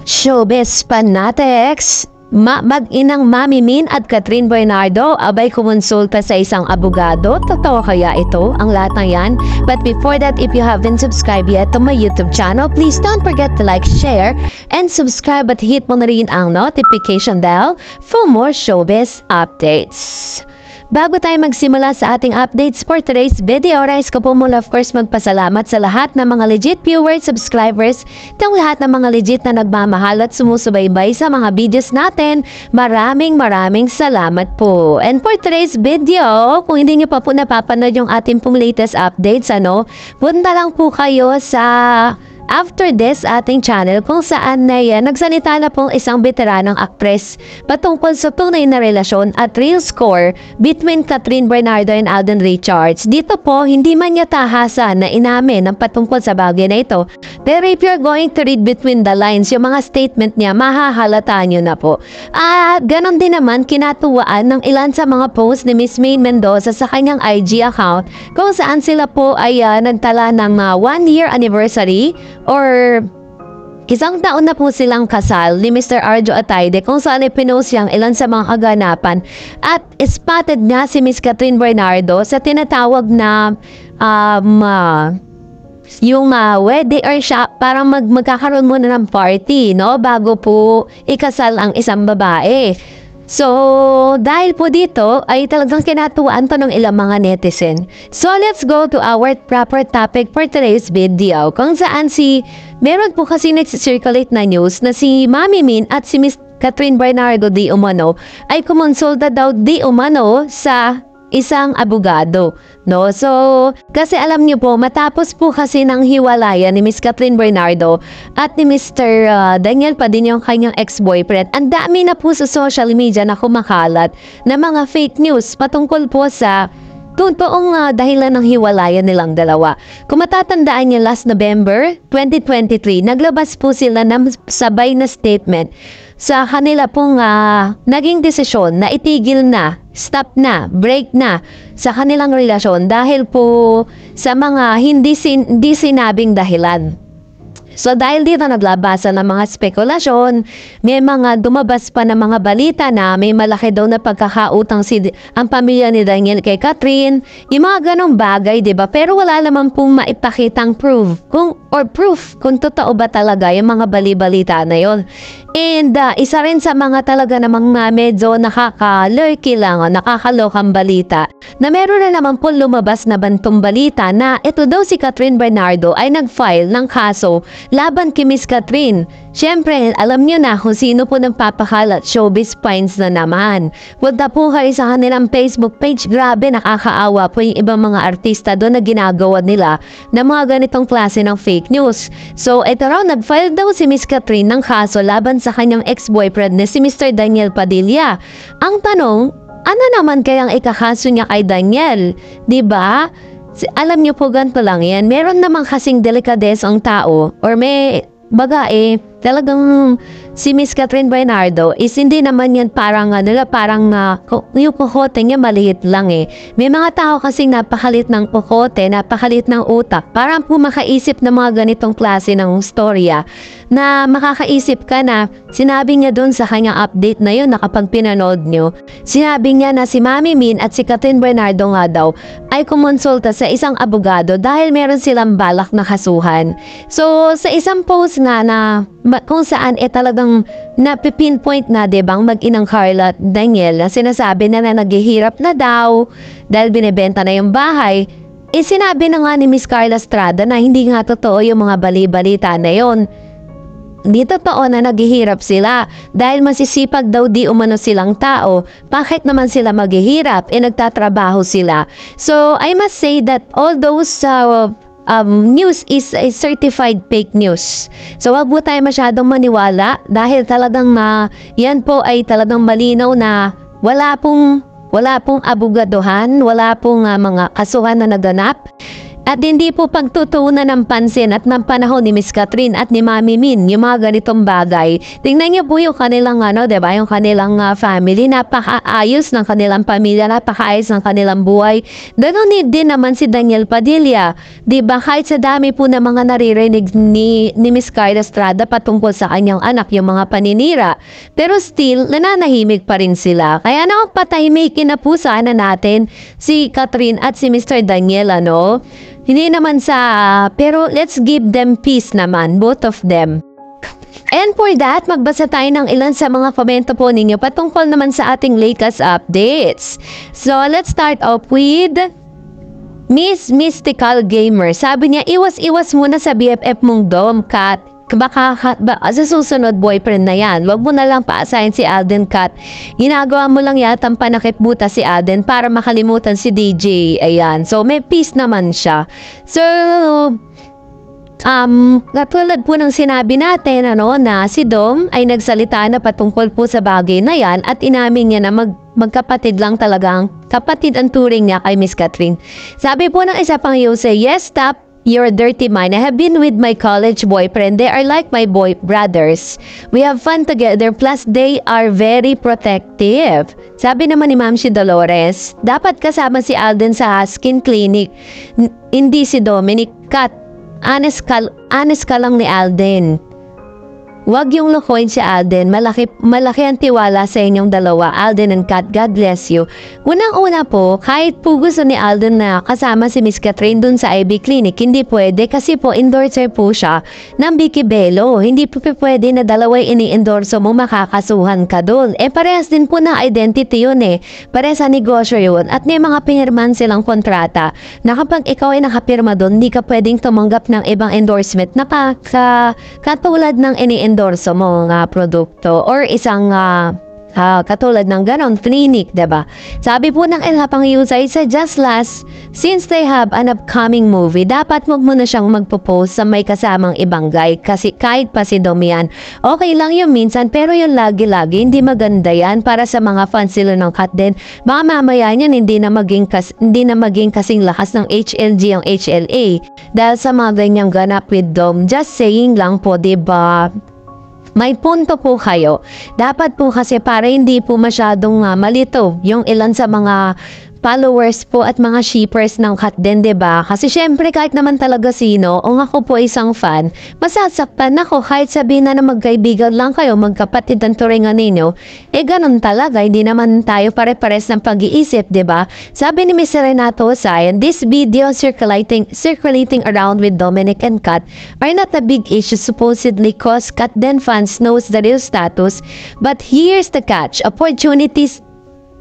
Showbiz Fanatics! Mag-inang Mami Min at Catherine Bernardo abay kumonsulta sa isang abogado. Totoo kaya ito ang lahat ng yan? But before that, if you haven't subscribed yet to my YouTube channel, please don't forget to like, share, and subscribe at hit mo na rin ang notification bell for more showbiz updates. Bago tayo magsimula sa ating updates for today's video, guys, ko po muna of course magpasalamat sa lahat ng mga legit viewers, subscribers, ng lahat ng mga legit na nagmamahal at sumusubaybay sa mga videos natin. Maraming salamat po. And for today's video, kung hindi nyo pa po napapanood yung ating pong latest updates, punta lang po kayo sa after this ating channel kung saan na nagsalita na pong isang veteranang actress patungkol sa tunay na relasyon at real score between Catherine Bernardo and Alden Richards. Dito po, hindi man niya tahasan na inamin ang patungkol sa bagay na ito. Pero if you're going to read between the lines, yung mga statement niya, mahahalata nyo na po. At ganon din naman kinatuwaan ng ilan sa mga posts ni Miss Maine Mendoza sa kanyang IG account kung saan sila po ay nagtala ng 1-year anniversary or isang taon na po silang kasal ni Mr. Arjo Atayde kung saan pinost niyang ilan sa mga kaganapan at spotted niya si Miss Catherine Bernardo sa tinatawag na yung wedding or siya parang magkakaroon muna ng party, no, bago po ikasal ang isang babae. So, dahil po dito ay talagang kinatuwaan to ng ilang mga netizen. So, let's go to our proper topic for today's video. Kung saan meron po kasi nag-circulate na news na si Mami Min at si Miss Catherine Bernardo di umano ay kumonsulta daw di umano sa isang abogado, no? So, kasi alam niyo po, matapos po kasi ng hiwalayan ni Miss Catherine Bernardo at ni Mr. Daniel Padilla, yung kanyang ex-boyfriend, ang dami na po sa social media na kumakalat na mga fake news patungkol po sa totoong dahilan ng hiwalayan nilang dalawa. Kung matatandaan niyo, last November 2023, naglabas po sila ng sabay na statement sa kanila pong naging desisyon na itigil na, stop na, break na sa kanilang relasyon dahil po sa mga hindi sinabing dahilan. So dahil dito naglabasan ng mga spekulasyon, may mga dumabas pa na mga balita na may malaki daw na pagkakautang ang pamilya ni Daniel kay Catherine, yung mga ganong bagay, diba? Pero wala naman pong maipakitang proof kung totoo ba talaga yung mga bali-balita na yon. And isa rin sa mga talaga namang medyo nakaka-lurky lang, nakakalokang balita, na meron na naman po lumabas na bantong balita na ito daw si Catherine Bernardo ay nag-file ng kaso laban kay Miss Catherine. Siyempre, alam niyo na kung sino po nagpapakalat, showbiz finds na naman. Punta po kayo sa kanilang Facebook page. Grabe, nakakaawa po yung ibang mga artista doon na ginagawa nila ng mga ganitong klase ng fake news. So, ito raw, nag-file daw si Miss Catherine ng kaso laban sa kanyang ex-boyfriend na si Mr. Daniel Padilla. Ang tanong, ano naman kayang ikakaso niya kay Daniel? Diba? Alam niyo po, ganito lang yan. Meron naman kasing delikades ang tao or may talagang si Miss Catherine Bernardo is hindi naman yan parang yung kokote niya maliit lang eh. May mga tao kasing napakalit ng kokote, napakalit ng utak. Parang po makaisip ng mga ganitong klase ng storya na makakaisip ka na sinabi niya doon sa kanyang update na yun na kapag pinanood niyo, sinabi niya na si Mami Min at si Catherine Bernardo nga daw ay kumonsulta sa isang abogado dahil meron silang balak na kasuhan. So, sa isang post na kung saan talagang napipinpoint na debang mag-inang Carla at Daniel na sinasabi na naghihirap na daw dahil binibenta na yung bahay, sinabi na nga ni Miss Carla Estrada na hindi nga totoo yung mga bali-balita na yon. Di totoo na naghihirap sila dahil masisipag daw di umano silang tao. Bakit naman sila maghihirap? Nagtatrabaho sila. So, I must say that all those news is a certified fake news. So, wag po tayo masyadong maniwala dahil talagang yan po ay talagang malinaw na wala pong abogadohan, wala pong mga kasuhan na naganap. At hindi po pagtutuunan ng pansin at ng panahon ni Miss Catherine at ni Mami Min yung mga ganitong bagay. Tingnan niyo po yung kanilang diba? Yung kanilang family, napakaayos ng kanilang pamilya, napakaayos ng kanilang buhay. Ganon din naman si Daniel Padilla. Diba? Kahit sa dami po ng mga naririnig ni Miss Carla Estrada patungkol sa kanyang anak, yung mga paninira. Pero still, nananahimik pa rin sila. Kaya patahimikin na po sana natin si Catherine at si Mr. Daniel, Hindi naman pero let's give them peace naman, both of them. And for that, magbasa tayo ng ilan sa mga komento po ninyo patungkol naman sa ating latest updates. So, let's start off with Miss Mystical Gamer. Sabi niya, iwas-iwas muna sa BFF mong Dom, Kat. Baka sa susunod boyfriend na yan, wag mo na lang paasahin si Alden, Kat. Ginagawa mo lang yatang panakip buta si Alden para makalimutan si DJ. Ayan. So, may peace naman siya. So, katulad po ng sinabi natin, na si Dom ay nagsalita na patungkol po sa bagay na yan at inamin niya na magkapatid lang talagang kapatid ang turing niya kay Miss Catherine. Sabi po ng isa pang user, yes, stop your dirty mind. I have been with my college boyfriend. They are like my brothers. We have fun together. Plus, they are very protective. Sabi naman ni Ma'am si Dolores, dapat kasama si Alden sa skin clinic. Hindi si Dominic. Kat, honest ka lang ni Alden. Huwag yung lokohin si Alden. Malaki ang tiwala sa inyong dalawa, Alden and Kat. God bless you. Unang-una po, kahit po gusto ni Alden na kasama si Miss Catherine dun sa IB Clinic, hindi pwede kasi po endorser po siya ng Vicky Bello. Hindi po pwede na dalawa ini-endorso mo, makakasuhan ka dun. Parehas din po na identity yun Parehas sa negosyo yun. At may mga pinirman silang kontrata na kapag ikaw ay nakapirma dun, hindi ka pwedeng tumanggap ng ibang endorsement na katulad ng ini-endorso mo nga produkto or isang katulad ng ganon clinic, diba? Sabi po ng ilhapang user sa Just Last, since they have an upcoming movie, dapat wag mo na siyang magpo-post sa may kasamang ibang guy kasi kahit pa si Dom yan. Okay lang yung minsan pero yung lagi-lagi hindi maganda yan para sa mga fans sila ng Kat din. Baka mamaya niyan hindi na maging kasing lakas ng HLG ang HLA dahil sa mga ganyang ganap with Dom. Just saying lang po, diba? May punto po kayo. Dapat po kasi para hindi po masyadong malito yung ilan sa mga followers po at mga shippers ng Kat din, diba? Kasi syempre kahit naman talaga sino, o ako po isang fan, masasaktan ako kahit sabihin na magkaibigan lang kayo, magkapatid ang turingan ninyo. Ganun talaga, hindi naman tayo pare-pares ng pag-iisip, diba? Sabi ni Mr. Renato Sayan, this video circulating around with Dominic and Kat are not a big issue supposedly cause Kat then fans knows the real status. But here's the catch, opportunities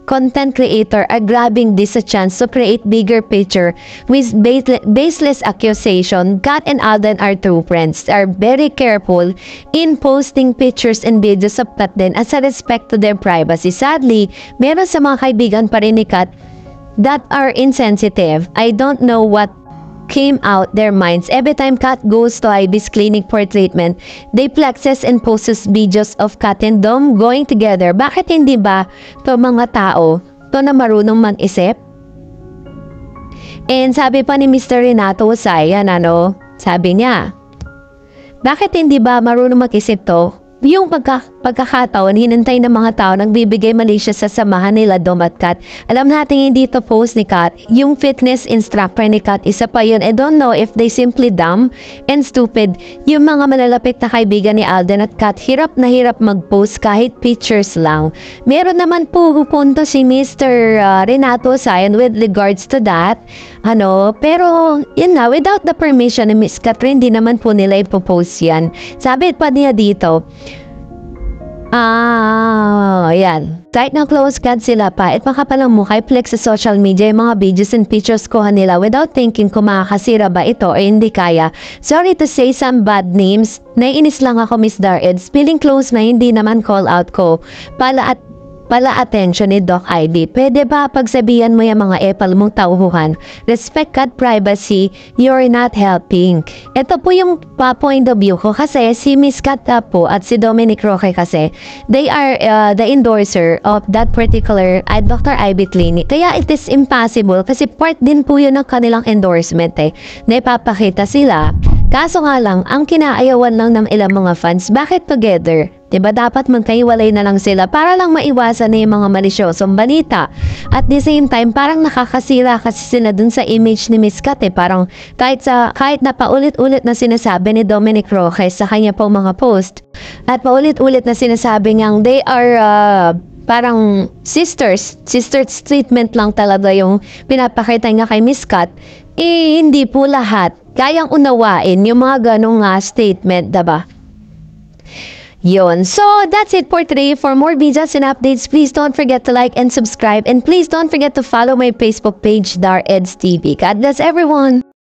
content creator are grabbing this a chance to create bigger picture with baseless accusation. Kat and Alden are true friends. They are very careful in posting pictures and videos of Kat din as a respect to their privacy. Sadly, meron sa mga kaibigan pa rin ni Kat that are insensitive. I don't know what came out their minds. Every time Kat goes to IB's clinic for treatment, they flexes and posts videos of Kat and Dom going together. Bakit hindi ba to mga tao to na marunong mag-isip? And sabi pa ni Mr. Renato Sayan, sabi niya, bakit hindi ba marunong mag-isip to? Yung pagkakataon, hinantay ng mga tao nagbibigay mali siya sa samahan nila Dom at Kat. Alam natin hindi to post ni Kat. Yung fitness instructor ni Kat, isa pa yun. I don't know if they simply dumb and stupid. Yung mga malalapit na kaibigan ni Alden at Kat, hirap na hirap mag-post kahit pictures lang. Meron naman po punto si Mr. Renato Sayan with regards to that. Pero yun na, without the permission ni Miss Catherine, di naman po nila ipopost yan. Sabi pa niya dito, yan. Kahit na close cut sila pa at makapalang mukha flex sa social media yung mga videos and pictures ko nila without thinking kung makakasira ba ito o hindi kaya. Sorry to say some bad names. Naiinis lang ako, Miss Dareds. Feeling close na hindi naman call out ko. pala attention ni Doc ID. Pwede ba pagsabihan mo yung mga epal mong tauhan? Respect at privacy, you're not helping. Ito po yung point of view ko kasi si Miss Kat po at si Dominic Roque kasi, they are the endorser of that particular Dr. Ivy Clinic. Kaya it is impossible kasi part din po yun ng kanilang endorsement na ipapakita sila. Kaso nga lang, ang kinaayawan lang ng ilang mga fans, bakit together? Diba dapat magkaiwalay na lang sila para lang maiwasan na yung mga malisyosong balita. At the same time, parang nakakasira kasi sila dun sa image ni Miss Kat Parang kahit na paulit-ulit na sinasabi ni Dominic Roque sa kanya po mga post, at paulit-ulit na sinasabi niyang they are parang sisters treatment lang talaga yung pinapakita niya kay Miss Kat, hindi po lahat kayang unawain yung mga ganong statement, diba? Yun. So, that's it for today. For more videos and updates, please don't forget to like and subscribe. And please don't forget to follow my Facebook page, Dar Eds TV. God bless everyone!